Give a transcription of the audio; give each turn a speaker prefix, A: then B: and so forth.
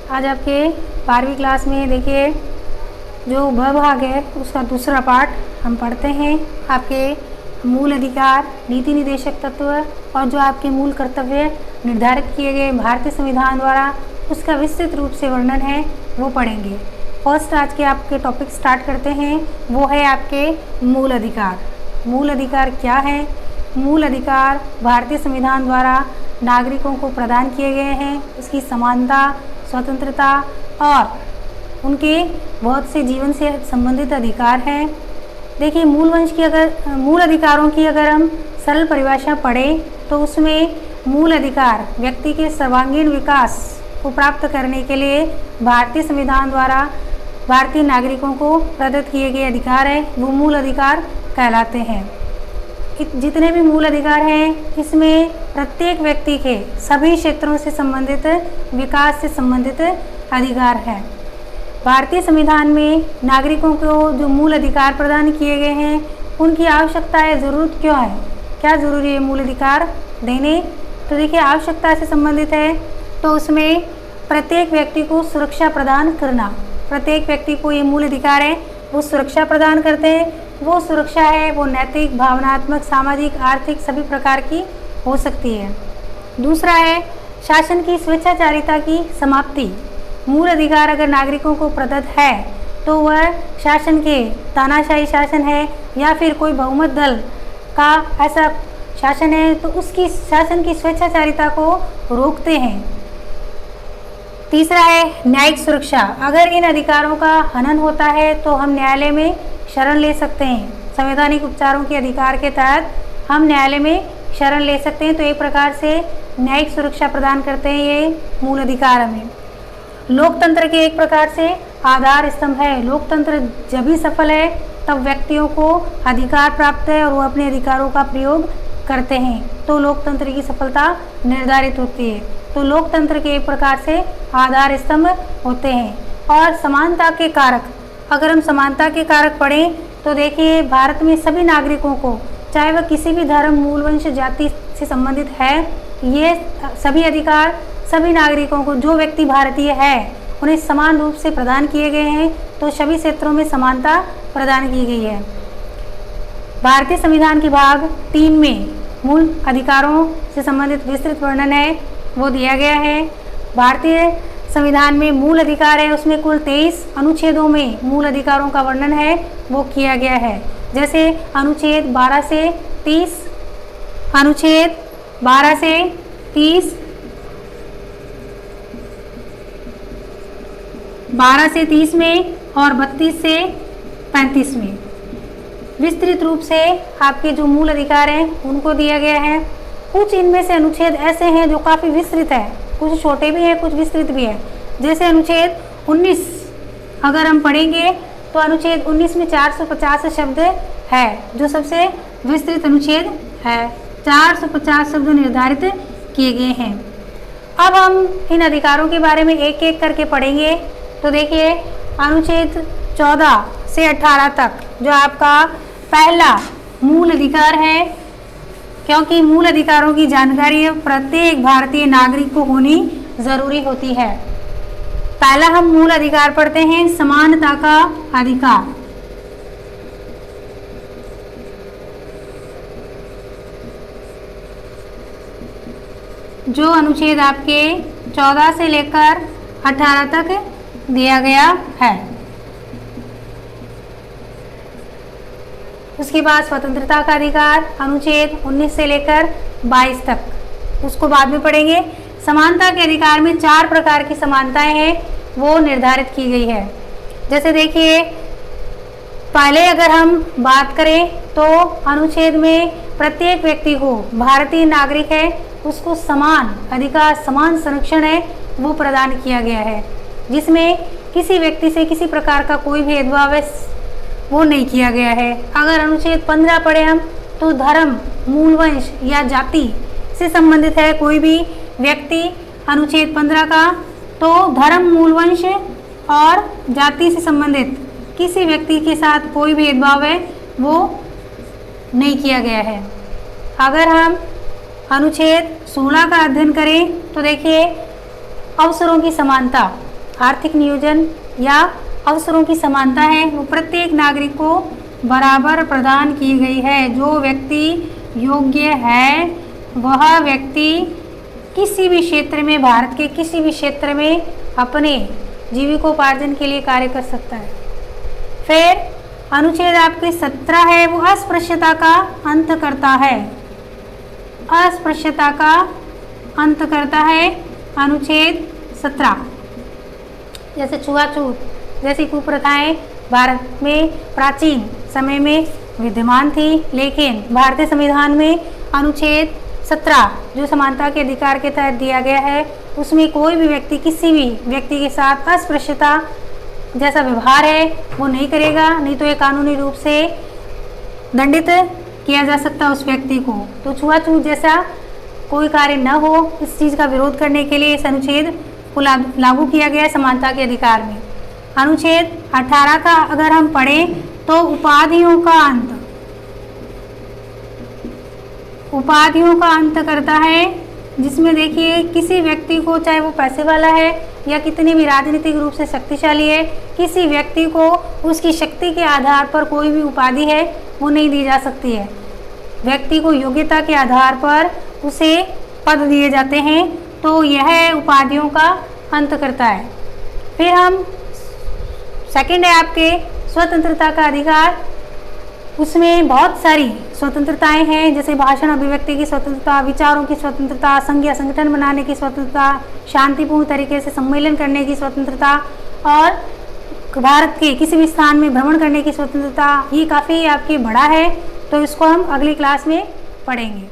A: आज आपके 12वीं क्लास में देखिए जो ब भाग है उसका दूसरा पार्ट हम पढ़ते हैं। आपके मूल अधिकार, नीति निर्देशक तत्व और जो आपके मूल कर्तव्य निर्धारित किए गए भारतीय संविधान द्वारा उसका विस्तृत रूप से वर्णन है वो पढ़ेंगे। फर्स्ट आज के आपके टॉपिक स्टार्ट करते हैं, वो है आपके मूल अधिकार। मूल अधिकार क्या है? मूल अधिकार भारतीय संविधान द्वारा नागरिकों को प्रदान किए गए हैं। उसकी समानता, स्वतंत्रता और उनके बहुत से जीवन से संबंधित अधिकार हैं। देखिए मूल अधिकारों की अगर हम सरल परिभाषा पढ़ें तो उसमें मूल अधिकार व्यक्ति के सर्वांगीण विकास को प्राप्त करने के लिए भारतीय संविधान द्वारा भारतीय नागरिकों को प्रदत्त किए गए अधिकार हैं, वो मूल अधिकार कहलाते हैं। जितने भी मूल अधिकार हैं इसमें प्रत्येक व्यक्ति के सभी क्षेत्रों से संबंधित विकास से संबंधित अधिकार हैं। भारतीय संविधान में नागरिकों को जो मूल अधिकार प्रदान किए गए हैं उनकी आवश्यकता है, ज़रूरत क्यों है, क्या ज़रूरी है मूल अधिकार देने? तो देखिए आवश्यकता से संबंधित है तो उसमें प्रत्येक व्यक्ति को सुरक्षा प्रदान करना। प्रत्येक व्यक्ति को ये मूल अधिकार है वो सुरक्षा प्रदान करते हैं। वो सुरक्षा है वो नैतिक, भावनात्मक, सामाजिक, आर्थिक सभी प्रकार की हो सकती है। दूसरा है शासन की स्वेच्छाचारिता की समाप्ति। मूल अधिकार अगर नागरिकों को प्रदत्त है तो वह शासन के तानाशाही शासन है या फिर कोई बहुमत दल का ऐसा शासन है तो उसकी शासन की स्वेच्छाचारिता को रोकते हैं। तीसरा है न्यायिक सुरक्षा। अगर इन अधिकारों का हनन होता है तो हम न्यायालय में शरण ले सकते हैं। संवैधानिक उपचारों के अधिकार के तहत हम न्यायालय में शरण ले सकते हैं। तो एक प्रकार से न्यायिक सुरक्षा प्रदान करते हैं ये मूल अधिकार हमें। लोकतंत्र के एक प्रकार से आधार स्तंभ है। लोकतंत्र जब भी सफल है तब व्यक्तियों को अधिकार प्राप्त है और वो अपने अधिकारों का प्रयोग करते हैं तो लोकतंत्र की सफलता निर्धारित होती है। तो लोकतंत्र के एक प्रकार से आधार स्तंभ होते हैं। और समानता के कारक, अगर हम समानता के कारक पढ़ें तो देखिए भारत में सभी नागरिकों को, चाहे वह किसी भी धर्म, मूल, वंश, जाति से संबंधित है, ये सभी अधिकार सभी नागरिकों को, जो व्यक्ति भारतीय है उन्हें समान रूप से प्रदान किए गए हैं। तो सभी क्षेत्रों में समानता प्रदान की गई है। भारतीय संविधान के भाग 3 में मूल अधिकारों से संबंधित विस्तृत वर्णन है वो दिया गया है। भारतीय संविधान में मूल अधिकार है उसमें कुल 23 अनुच्छेदों में मूल अधिकारों का वर्णन है वो किया गया है। जैसे अनुच्छेद 12 से 30, अनुच्छेद 12 से 30, 12 से 30 में और 32 से 35 में विस्तृत रूप से आपके जो मूल अधिकार हैं उनको दिया गया है। कुछ इनमें से अनुच्छेद ऐसे हैं जो काफ़ी विस्तृत है, कुछ छोटे भी हैं, कुछ विस्तृत भी है। जैसे अनुच्छेद 19 अगर हम पढ़ेंगे तो अनुच्छेद 19 में 450 शब्द है जो सबसे विस्तृत अनुच्छेद है। 450 शब्द निर्धारित किए गए हैं। अब हम इन अधिकारों के बारे में एक एक करके पढ़ेंगे। तो देखिए अनुच्छेद 14 से 18 तक जो आपका पहला मूल अधिकार है, क्योंकि मूल अधिकारों की जानकारी प्रत्येक भारतीय नागरिक को होनी जरूरी होती है। पहला हम मूल अधिकार पढ़ते हैं, समानता का अधिकार। जो अनुच्छेद आपके 14 से लेकर 18 तक दिया गया है। उसके बाद स्वतंत्रता का अधिकार अनुच्छेद 19 से लेकर 22 तक, उसको बाद में पढ़ेंगे। समानता के अधिकार में 4 प्रकार की समानताएं हैं वो निर्धारित की गई है। जैसे देखिए पहले अगर हम बात करें तो अनुच्छेद में प्रत्येक व्यक्ति को, भारतीय नागरिक है उसको समान अधिकार, समान संरक्षण है वो प्रदान किया गया है, जिसमें किसी व्यक्ति से किसी प्रकार का कोई भेदभाव वो नहीं किया गया है। अगर अनुच्छेद 15 पढ़े हम तो धर्म, मूल, वंश या जाति से संबंधित है कोई भी व्यक्ति, अनुच्छेद 15 का, तो धर्म, मूल, वंश और जाति से संबंधित किसी व्यक्ति के साथ कोई भेदभाव है वो नहीं किया गया है। अगर हम अनुच्छेद 16 का अध्ययन करें तो देखिए अवसरों की समानता, आर्थिक नियोजन या अवसरों की समानता है वो प्रत्येक नागरिक को बराबर प्रदान की गई है। जो व्यक्ति योग्य है वह व्यक्ति किसी भी क्षेत्र में, भारत के किसी भी क्षेत्र में अपने जीविकोपार्जन के लिए कार्य कर सकता है। फिर अनुच्छेद आपके 17 है वो अस्पृश्यता का अंत करता है। अस्पृश्यता का अंत करता है अनुच्छेद 17। जैसे छुआछूत जैसी कुप्रथाएं भारत में प्राचीन समय में विद्यमान थी, लेकिन भारतीय संविधान में अनुच्छेद 17 जो समानता के अधिकार के तहत दिया गया है उसमें कोई भी व्यक्ति किसी भी व्यक्ति के साथ अस्पृश्यता जैसा व्यवहार है वो नहीं करेगा, नहीं तो ये कानूनी रूप से दंडित किया जा सकता उस व्यक्ति को। तो छुआछूत जैसा कोई कार्य न हो, इस चीज़ का विरोध करने के लिए इस अनुच्छेद को लागू किया गया है समानता के अधिकार में। अनुच्छेद 18 का अगर हम पढ़ें तो उपाधियों का अंत, उपाधियों का अंत करता है, जिसमें देखिए किसी व्यक्ति को, चाहे वो पैसे वाला है या कितने भी राजनीतिक रूप से शक्तिशाली है, किसी व्यक्ति को उसकी शक्ति के आधार पर कोई भी उपाधि है वो नहीं दी जा सकती है। व्यक्ति को योग्यता के आधार पर उसे पद दिए जाते हैं, तो यह उपाधियों का अंत करता है। फिर हम सेकंड है आपके स्वतंत्रता का अधिकार। उसमें बहुत सारी स्वतंत्रताएं हैं, जैसे भाषण अभिव्यक्ति की स्वतंत्रता, विचारों की स्वतंत्रता, संघ या संगठन बनाने की स्वतंत्रता, शांतिपूर्ण तरीके से सम्मेलन करने की स्वतंत्रता और भारत के किसी भी स्थान में भ्रमण करने की स्वतंत्रता। ये काफ़ी आपके बड़ा है, तो इसको हम अगली क्लास में पढ़ेंगे।